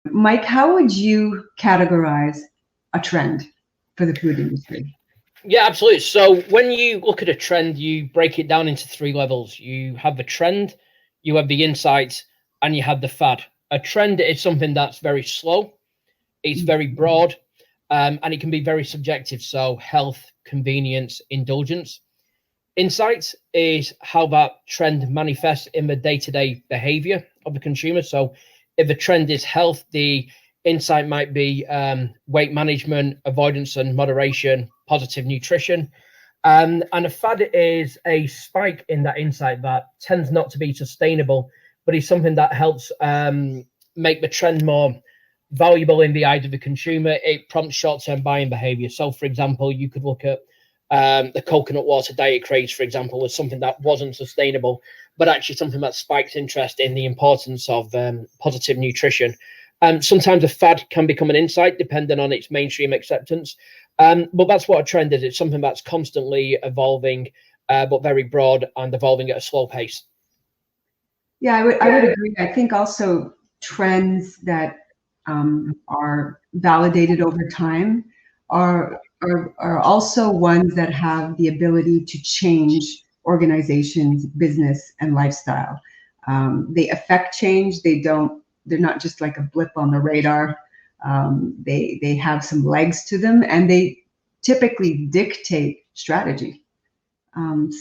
Mike, how would you categorize a trend for the food industry? Yeah, absolutely. So when you look at a trend, you break it down into 3 levels. You have the trend, you have the insights, and you have the fad. A trend is something that's very slow, it's very broad, and it can be very subjective. So health, convenience, indulgence. Insights is how that trend manifests in the day-to-day behavior of the consumer. So if the trend is health, the insight might be weight management, avoidance and moderation, positive nutrition. And a fad is a spike in that insight that tends not to be sustainable, but is something that helps make the trend more valuable in the eyes of the consumer. It prompts short-term buying behavior. So, for example, you could look at the coconut water diet craze, for example, was something that wasn't sustainable, but actually something that spikes interest in the importance of positive nutrition. Sometimes a fad can become an insight depending on its mainstream acceptance. But that's what a trend is. It's something that's constantly evolving, but very broad and evolving at a slow pace. Yeah, I would agree. I think also trends that are validated over time are also ones that have the ability to change organizations, business, and lifestyle. They affect change. They're not just like a blip on the radar. They have some legs to them, and they typically dictate strategy.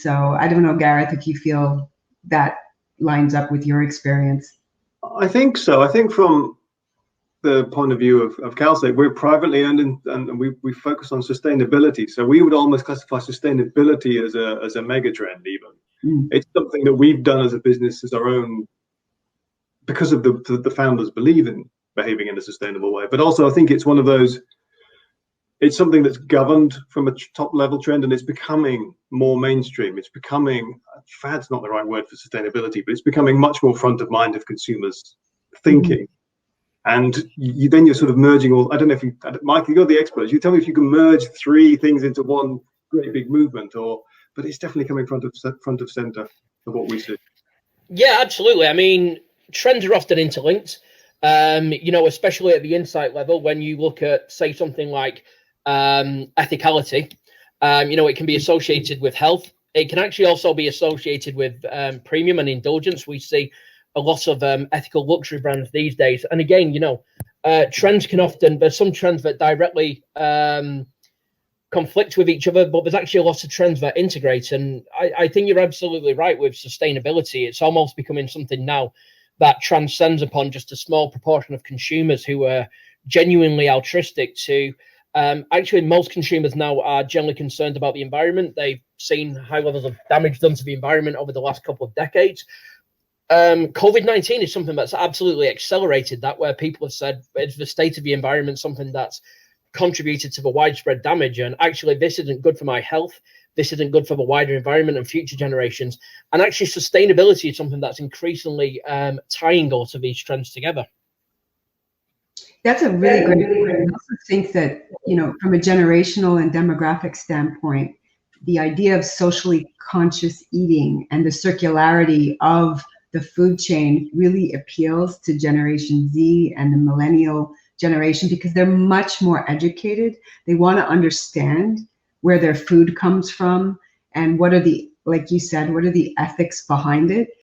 So I don't know, Gareth, if you feel that lines up with your experience. I think so. I think from the point of view of Kalsec, we're privately owned and we focus on sustainability. So we would almost classify sustainability as a mega trend even. It's something that we've done as a business as our own because of the founders believe in behaving in a sustainable way. But also I think it's one of those, it's something that's governed from a top level trend and it's becoming more mainstream. It's becoming, fad's not the right word for sustainability, but it's becoming much more front of mind of consumers thinking. And then you're sort of merging all, I don't know if you, Mike, you're the expert. You tell me if you can merge 3 things into one great big movement, but it's definitely coming front of center of what we see. Yeah, absolutely. I mean, trends are often interlinked, especially at the insight level. When you look at, say, something like ethicality, it can be associated with health. It can actually also be associated with premium and indulgence. We see a lot of ethical luxury brands these days. And again, trends can often, there's some trends that directly conflict with each other, but there's actually a lot of trends that integrate. And I think you're absolutely right with sustainability. It's almost becoming something now that transcends upon just a small proportion of consumers who are genuinely altruistic to actually most consumers now are generally concerned about the environment. They've seen high levels of damage done to the environment over the last couple of decades. COVID-19 is something that's absolutely accelerated that, where people have said it's the state of the environment, something that's contributed to the widespread damage. And actually, this isn't good for my health. This isn't good for the wider environment and future generations. And actually, sustainability is something that's increasingly tying all of these trends together. That's a really great point. I also think that, from a generational and demographic standpoint, the idea of socially conscious eating and the circularity of the food chain really appeals to Generation Z and the millennial generation because they're much more educated. They want to understand where their food comes from and what are the, like you said, what are the ethics behind it.